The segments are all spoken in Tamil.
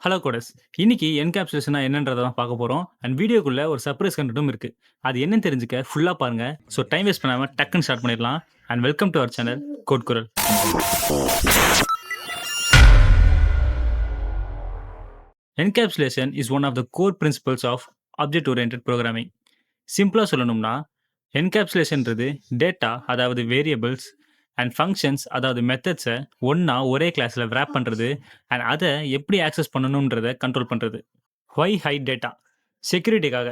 Hello codes. இன்னைக்கு என்கேப்சுலேஷன்னா என்னன்றத தான் பார்க்க போறோம். அண்ட் வீடியோக்குள்ள ஒரு சர்ப்ரைஸ் கன்டென்ட்டும் இருக்கு. அது என்னன்னு தெரிஞ்சுக்க ஃபுல்லா பாருங்க. ஸோ டைம் வேஸ்ட் பண்ணாம டக்குன்னு ஸ்டார்ட் பண்ணிடலாம். And welcome to our channel code Kural. Encapsulation is one of the core principles of object oriented programming. சிம்பிளா சொல்லணும்னா என்கேப்சுலேஷன்றது டேட்டா, அதாவது வேரியபிள்ஸ் அண்ட் ஃபங்க்ஷன்ஸ், அதாவது மெத்தட்ஸை ஒண்ணா ஒரே கிளாஸ்ல wrap பண்றது அண்ட் அதை எப்படி ஆக்சஸ் பண்ணணுன்றத கண்ட்ரோல் பண்றது. Why hide data? செக்யூரிட்டிக்காக.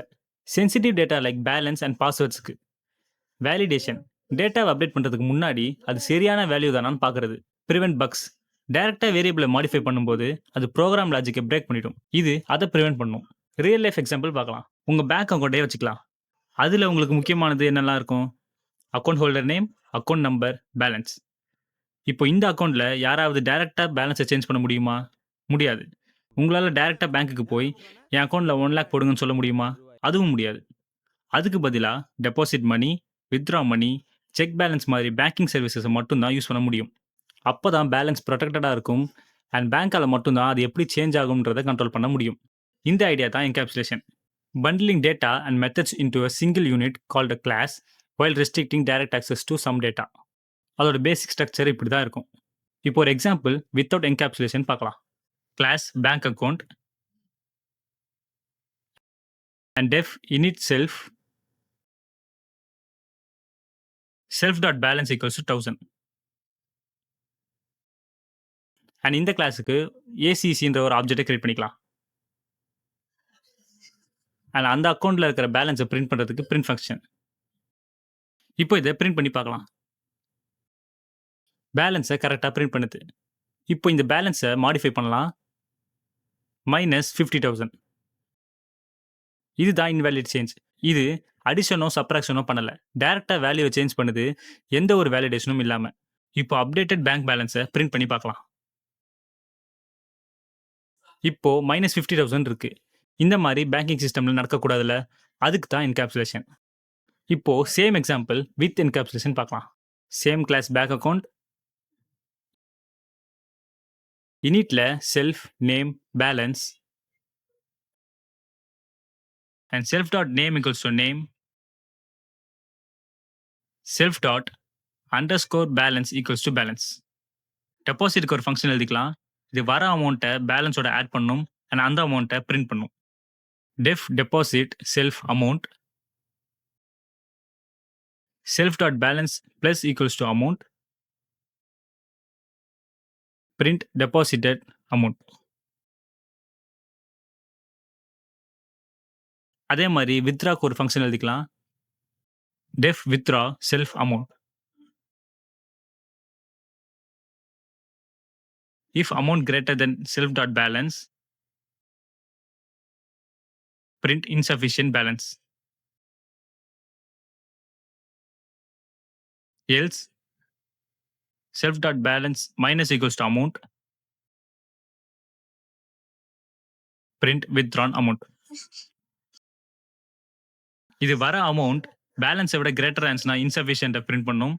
Sensitive data like balance and பாஸ்வேர்ட்ஸ்க்கு. வேலிடேஷன், டேட்டாவை அப்டேட் பண்ணுறதுக்கு முன்னாடி அது சரியான வேல்யூ தானான்னு பார்க்குறது. ப்ரிவென்ட் பக்ஸ், டேரெக்டாக வேரியபிளை மாடிஃபை பண்ணும்போது அது ப்ரோக்ராம் லாஜிக்கை பிரேக் பண்ணிடும். இது அதை ப்ரிவென்ட் பண்ணும். ரியல் லைஃப் எக்ஸாம்பிள் பார்க்கலாம். உங்கள் பேங்க் அக்கௌண்ட்டே வச்சுக்கலாம். அதில் உங்களுக்கு முக்கியமானது என்னெல்லாம் இருக்கும்? Account holder name, account number, balance. இப்போ இந்த அக்கௌண்ட்டில் யாராவது டேரெக்டாக பேலன்ஸை சேஞ்ச் பண்ண முடியுமா? முடியாது. உங்களால் டேரெக்டாக பேங்க்குக்கு போய் என் அக்கௌண்ட்டில் 1 lakh போடுங்கன்னு சொல்ல முடியுமா? அதுவும் முடியாது. அதுக்கு பதிலாக டெபாசிட் மணி, வித்ட்ரா மணி, செக் பேலன்ஸ் மாதிரி பேங்கிங் சர்வீசஸை மட்டும்தான் யூஸ் பண்ண முடியும். அப்போ தான் பேலன்ஸ் ப்ரொடெக்டடாக இருக்கும் அண்ட் பேங்க்கால் மட்டும்தான் அது எப்படி சேஞ்ச் ஆகும்ன்றதை கண்ட்ரோல் பண்ண முடியும். இந்த ஐடியா தான் encapsulation. Bundling data and methods into a single unit called a class while restricting direct access to some data. அதோட பேசிக் ஸ்ட்ரக்சர் இப்படி தான் இருக்கும். இப்போ ஒரு எக்ஸாம்பிள் வித்தவுட் என்கேப்சுலேஷன் பார்க்கலாம். Class bank account and def init self dot balance equals to 1000. And இந்த கிளாஸுக்கு ஏசிசின்ற ஒரு ஆப்ஜெக்டை கிரியேட் பண்ணிக்கலாம். அண்ட் அந்த அக்கௌண்ட்டில் இருக்கிற பேலன்ஸை பிரிண்ட் பண்ணுறதுக்கு பிரிண்ட் ஃபங்க்ஷன். இப்போ இதை பிரிண்ட் பண்ணி பார்க்கலாம். பேலன்ஸை கரெக்டாக பிரிண்ட் பண்ணுது. இப்போ இந்த பேலன்ஸை மாடிஃபை பண்ணலாம். -50,000. இதுதான் இன்வேலிட் சேஞ்ச். இது அடிஷனோ சப்ராக்ஷனோ பண்ணலை, டேரெக்டாக வேல்யூவை சேஞ்ச் பண்ணுது, எந்த ஒரு வேலிடேஷனும் இல்லாமல். இப்போ அப்டேட்டட் பேங்க் பேலன்ஸை பிரிண்ட் பண்ணி பார்க்கலாம். இப்போ -50,000 இருக்கு. இந்த மாதிரி பேங்கிங் சிஸ்டமில் நடக்கக்கூடாதுல்ல, அதுக்கு தான் என்கேப்சுலேஷன். இப்போ சேம் எக்ஸாம்பிள் வித் என்கேப்சுலேஷன் பார்க்கலாம். சேம் கிளாஸ் பேங்க் அக்கௌண்ட், இனிட்ல self name balance and self dot name equals to name, self dot underscore balance equals to balance. டெபாசிட்க்கு ஒரு ஃபங்க்ஷன் எழுதிக்கலாம். இது வர அமௌண்ட்டை பேலன்ஸோட ஆட் பண்ணும் அண்ட் அந்த அமௌண்ட்டை பிரிண்ட் பண்ணும். Def deposit self amount, self dot balance plus equals to amount, print deposited amount. அதே மாதிரி வித்ராக்கு ஒரு ஃபங்க்ஷன் எழுதிக்கலாம். Def withdraw self amount. If amount greater than self dot balance, print insufficient balance. Else self dot balance minus equals to amount, print withdrawn amount. இது வர அமௌண்ட் பேலன்ஸை விட கிரேட்டராக இருந்துச்சுன்னா இன்சஃபிஷியன்ட்டை பிரிண்ட் பண்ணும்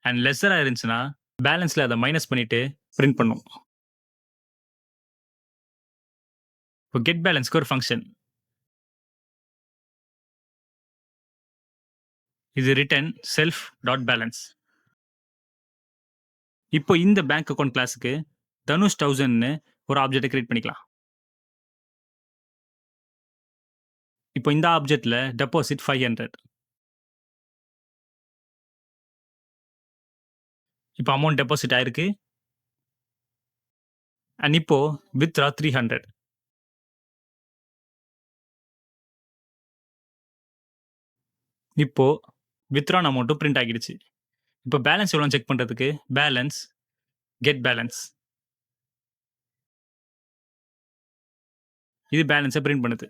அண்ட் லெஸ்ஸராக இருந்துச்சுன்னா பேலன்ஸில் அதை மைனஸ் பண்ணிட்டு பிரிண்ட் பண்ணும். இப்போ கெட் பேலன்ஸ்க்கு ஒரு ஃபங்க்ஷன். இது ரிட்டர்ன் செல்ஃப் டாட் பேலன்ஸ். இப்போ இந்த பேங்க் அக்கௌண்ட் கிளாஸுக்கு தனுஷ் 1000ன்னு ஒரு ஆப்ஜெக்டை கிரியேட் பண்ணிக்கலாம். இப்போ இந்த ஆப்ஜெக்ட்ல டெபாசிட் 500. இப்போ அமௌண்ட் டெபாசிட் ஆயிருக்கு அண்ட் இப்போ வித்ரா 300. இப்போ வித்ரான் அமௌண்ட்டும் பிரிண்ட் ஆகிடுச்சு. இப்போ பேலன்ஸ் எவ்வளோ செக் பண்ணுறதுக்கு பேலன்ஸ் கெட் பேலன்ஸ். இது பேலன்ஸை பிரிண்ட் பண்ணுது.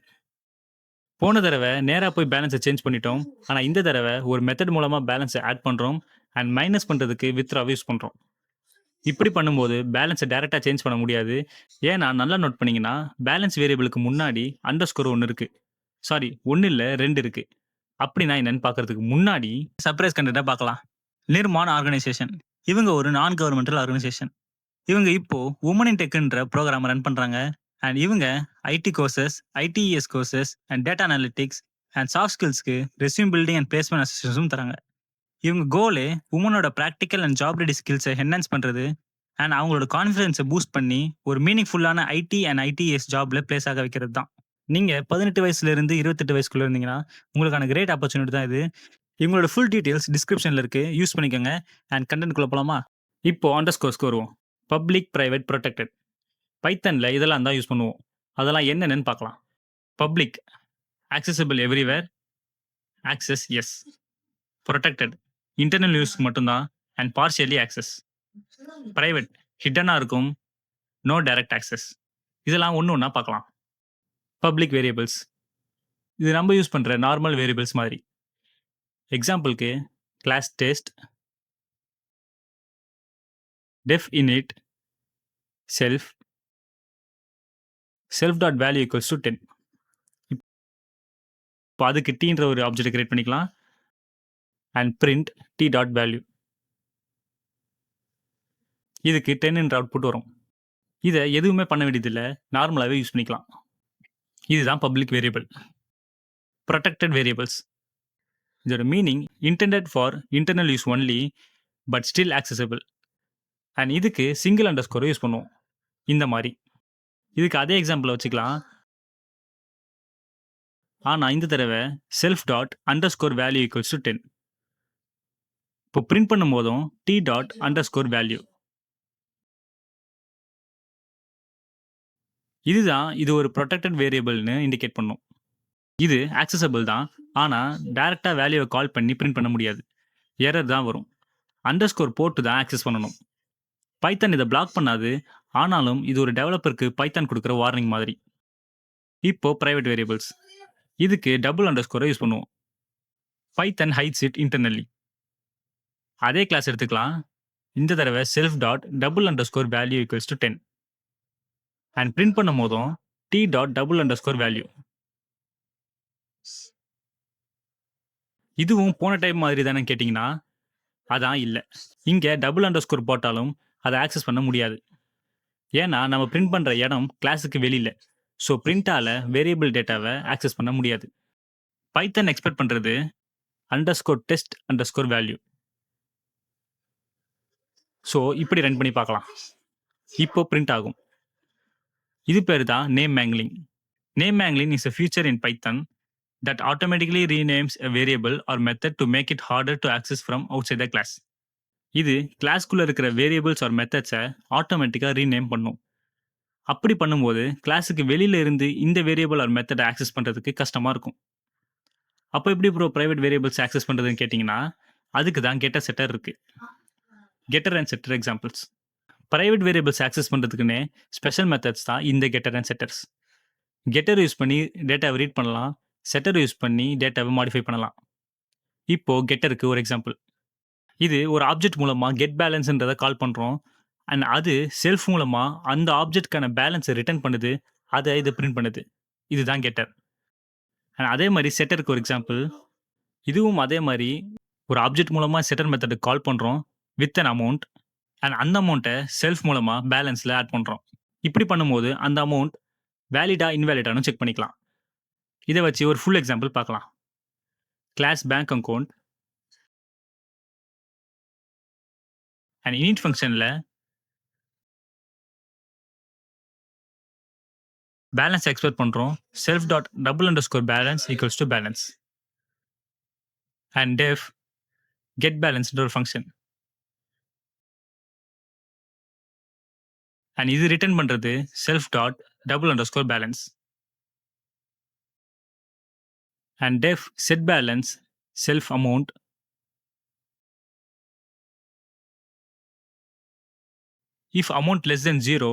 போன தடவை நேராக போய் பேலன்ஸை சேஞ்ச் பண்ணிட்டோம். ஆனால் இந்த தடவை ஒரு மெத்தட் மூலமாக பேலன்ஸை ஆட் பண்ணுறோம் அண்ட் மைனஸ் பண்ணுறதுக்கு வித்ராவை யூஸ் பண்ணுறோம். இப்படி பண்ணும்போது பேலன்ஸை டேரெக்டாக சேஞ்ச் பண்ண முடியாது. ஏன்னா நல்லா நோட் பண்ணிங்கன்னா பேலன்ஸ் வேரியபிளுக்கு முன்னாடி அண்டர்ஸ்கோர் 1 இருக்குது. சாரி, 1 இல்லை 2 இருக்குது. அப்படின்னா என்னன்னு பார்க்கறதுக்கு முன்னாடி சர்ப்ரைஸ் கண்டென்ட்டாக பார்க்கலாம். நிர்மான் ஆர்கனைசேஷன். இவங்க ஒரு நான் கவர்மெண்டல் ஆர்கனைசேஷன். இவங்க இப்போ உமன் இன் டெக்ன்ற ப்ரோக்ராம் ரன் பண்ணுறாங்க. அண்ட் இவங்க IT courses, ITES courses and data analytics and soft ஸ்கில்ஸ்க்கு ரெஸ்யூம் பில்டிங் அண்ட் பிளேஸ்மெண்ட் அசிஸ்டன்ஸும் தராங்க. இவங்க கோலே உமனோட ப்ராக்டிக்கல் அண்ட் ஜாப் ரெடி ஸ்கில்ஸை என்ஹான்ஸ் பண்ணுறது அண்ட் அவங்களோட கான்ஃபிடன்ஸை பூஸ்ட் பண்ணி ஒரு மீனிங்ஃபுல்லான ஐடி அண்ட் ஐடிஎஸ் ஜாப்ல பிளேஸ் ஆக வைக்கிறது தான். நீங்கள் 18 வயசுலேருந்து 28 வயசுக்குள்ளே இருந்தீங்கன்னா உங்களுக்கான கிரேட் ஆப்பர்ச்சுனிட்டி தான் இது. இவங்களோட ஃபுல் டீட்டெயில்ஸ் டிஸ்கிரிப்ஷனில் இருக்குது, யூஸ் பண்ணிக்கோங்க. அண்ட் கண்டென்ட்குள்ளே போகலாமா? இப்போ அண்டர்ஸ்கோர்ஸ்க்கு வருவோம். Public, private, protected. பைத்தனில் இதெல்லாம் தான் யூஸ் பண்ணுவோம். அதெல்லாம் என்னென்னு பார்க்கலாம். பப்ளிக், ஆக்சசிபிள் எவ்ரிவேர், ஆக்சஸ் எஸ். ப்ரொடெக்டட், இன்டர்னல் யூஸ் மட்டும்தான் அண்ட் பார்ஷியலி ஆக்சஸ். ப்ரைவேட், ஹிட்டனாக இருக்கும், நோ டைரக்ட் ஆக்சஸ். இதெல்லாம் ஒன்று ஒன்றா பார்க்கலாம். பப்ளிக் வேரியபிள்ஸ், இது நம்ம யூஸ் பண்ணுற நார்மல் வேரியபிள்ஸ் மாதிரி. எக்ஸாம்பிளுக்கு class test, def init, self, self.value equals to 10. இப்போ அதுக்கு tன்ற ஒரு ஆப்ஜெக்ட் கிரியேட் பண்ணிக்கலாம். And print t.value. இதுக்கு 10ன்ற அவுட்புட் வரும். இதை எதுவுமே பண்ண வேண்டியதில்லை, நார்மலாகவே யூஸ் பண்ணிக்கலாம். இதுதான் பப்ளிக் வேரியபிள். ப்ரொடெக்டட் வேரியபிள்ஸ், இதோட meaning intended for internal use only but still accessible. And இதுக்கு சிங்கிள் அண்டர்ஸ்கோர் யூஸ் பண்ணுவோம். இந்த மாதிரி இதுக்கு அதே எக்ஸாம்பிளை வச்சுக்கலாம். ஆனால் இந்த தடவை self dot underscore value equals to 10. இப்போ பிரிண்ட் பண்ணும் போதும் டி டாட் அண்டர்ஸ்கோர் வேல்யூ. இதுதான் இது ஒரு ப்ரொடெக்டட் வேரியபிள்னு இண்டிகேட் பண்ணும். இது ஆக்சசபிள் தான், ஆனால் டைரெக்டாக வேல்யூவை கால் பண்ணி பிரிண்ட் பண்ண முடியாது. எரர் தான் வரும். அண்டர்ஸ்கோர் போட்டு தான் ஆக்சஸ் பண்ணணும். பைத்தான் இதை பிளாக் பண்ணாது, ஆனாலும் இது ஒரு டெவலப்பருக்கு பைத்தான் கொடுக்குற வார்னிங் மாதிரி. இப்போ பிரைவேட் வேரியபிள்ஸ், இதுக்கு டபுள் அண்டர்ஸ்கோரை யூஸ் பண்ணுவோம். Python hides it internally. அதே கிளாஸ் எடுத்துக்கலாம். இந்த தடவை self dot double underscore value equals to 10. And print பண்ணும் போதும் t dot double underscore value. இதுவும் போன டைப் மாதிரி தானே கேட்டிங்கன்னா அதான் இல்லை. இங்கே டபுள் அண்டர்ஸ்கோர் போட்டாலும் அதை ஆக்சஸ் பண்ண முடியாது. ஏன்னா நம்ம பிரிண்ட் பண்ணுற இடம் கிளாஸுக்கு வெளியில். ஸோ பிரிண்டால் வேரியபிள் டேட்டாவை ஆக்சஸ் பண்ண முடியாது. பைத்தன் எக்ஸ்பெக்ட் பண்ணுறது underscore test underscore value. So இப்படி ரன் பண்ணி பார்க்கலாம். இப்போ பிரிண்ட் ஆகும். இது பேர் தான் name mangling. Name mangling is a feature in Python that automatically renames a variable or method to make it harder to access from outside the class. இது கிளாஸ்க்குள்ளே இருக்கிற வேரியபிள்ஸ் ஆர் மெத்தட்ஸை ஆட்டோமேட்டிக்காக ரீநேம் பண்ணும். அப்படி பண்ணும்போது கிளாஸுக்கு வெளியில் இருந்து இந்த வேரியபிள் ஆர் மெத்தடை ஆக்சஸ் பண்ணுறதுக்கு கஷ்டமாக இருக்கும். அப்போ எப்படி ப்ரோ ப்ரைவேட் வேரியபிள்ஸ் ஆக்சஸ் பண்ணுறதுன்னு கேட்டிங்கன்னா அதுக்கு தான் கெட்டர் செட்டர் இருக்குது. Getter and setter examples. Private variables access பண்ணுறதுக்குன்னே ஸ்பெஷல் மெத்தட்ஸ் தான் இந்த getter and setters. Getter use பண்ணி டேட்டாவை ரீட் பண்ணலாம், செட்டர் யூஸ் பண்ணி டேட்டாவை மாடிஃபை பண்ணலாம். இப்போது கெட்டருக்கு ஒரு எக்ஸாம்பிள். இது ஒரு ஆப்ஜெக்ட் மூலமாக கெட் பேலன்ஸ்ன்றதை கால் பண்ணுறோம். அண்ட் அது செல்ஃப் மூலமாக அந்த ஆப்ஜெக்ட்கான பேலன்ஸை ரிட்டர்ன் பண்ணுது, அதை இது பிரிண்ட் பண்ணுது. இதுதான் கெட்டர். அண்ட் அதே மாதிரி செட்டருக்கு ஒரு எக்ஸாம்பிள். இதுவும் அதே மாதிரி ஒரு ஆப்ஜெக்ட் மூலமாக செட்டர் மெத்தடுக்கு கால் பண்ணுறோம் வித் அன் அமௌண்ட். அண்ட் அந்த அமௌண்ட்டை செல்ஃப் மூலமாக பேலன்ஸில் ஆட் பண்ணுறோம். இப்படி பண்ணும்போது அந்த அமௌண்ட் வேலிடா இன்வேலிடானு செக் பண்ணிக்கலாம். இதை வச்சு ஒரு ஃபுல் எக்ஸாம்பிள் பார்க்கலாம். Class bank account and init ஃபங்க்ஷனில் பேலன்ஸ் எக்ஸ்பெக்ட் பண்ணுறோம். Self dot double underscore balance equals to balance. And def get பேலன்ஸ்ன்ற ஒரு ஃபங்க்ஷன். அண்ட் இது ரிட்டர்ன் பண்ணுறது self dot double underscore balance. And def set balance self amount. If amount less than 0,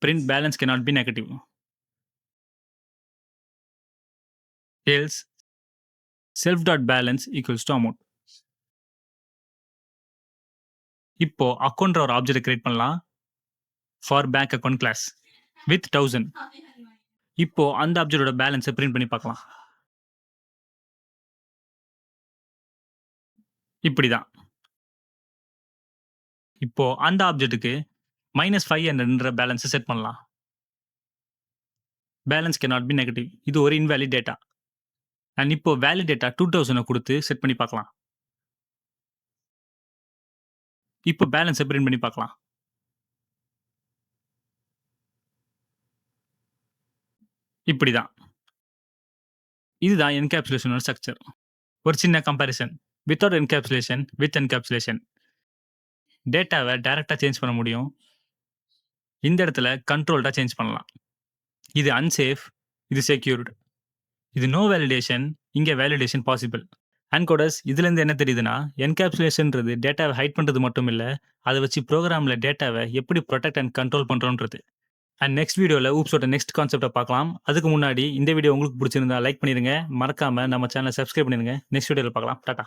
print balance cannot be negative. Else, self.balance equals to amount. இப்போ அக்கௌண்ட்ற ஒரு ஆப்ஜெக்ட் கிரியேட் பண்ணலாம். For bank account class with 1000. இப்போ அந்த ஆப்ஜெக்டோட பேலன்ஸை பிரிண்ட் பண்ணி பார்க்கலாம். இப்படி தான். இப்போ அந்த ஆப்ஜெக்ட்டுக்கு -500ன்ற பேலன்ஸ செட் பண்ணலாம். Balance can not be negative. இது ஒரு இன்வேலிட் டேட்டா. அண்ட் இப்போ வேலிட் டேட்டா 2000 குடுத்து செட் பண்ணி பார்க்கலாம். இப்போ பேலன்ஸ பிரிண்ட் பண்ணி பார்க்கலாம். இப்படிதான். இதுதான் என்கேப்சுலேஷனோட ஸ்ட்ரக்சர். ஒரு சின்ன comparison. Without encapsulation, with encapsulation. டேட்டாவ டைரக்ட்டா சேஞ்ச் பண்ண முடியும். இந்த இடத்துல கண்ட்ரோல்டா சேஞ்ச் பண்ணலாம். இது அன்சேஃப், இது செக்யூர்ட். இது நோ வேலிடேஷன், இங்க வேலிடேஷன் பாசிபிள். அன்கோடர்ஸ் இதுலேருந்து என்ன தெரியுதுன்னா, என்கேப்சுலேஷன்றது டேட்டாவ ஹைட் பண்றது மட்டும் இல்ல, அத வச்சு ப்ரோகிராம்ல டேட்டாவ எப்படி புரொடெக்ட் அண்ட் கண்ட்ரோல் பண்றோன்றது. அண்ட் நெக்ஸ்ட் வீடியோல ஊப்ஸோட நெக்ஸ்ட் கான்செப்ட்ட பார்க்கலாம். அதுக்கு முன்னாடி இந்த வீடியோ உங்களுக்கு பிடிச்சிருந்தா லைக் பண்ணிருங்க. மறக்காம நம்ம சேனலை சப்ஸ்கிரைப் பண்ணிருங்க. நெக்ஸ்ட் வீடியோல பார்க்கலாம். டாடா.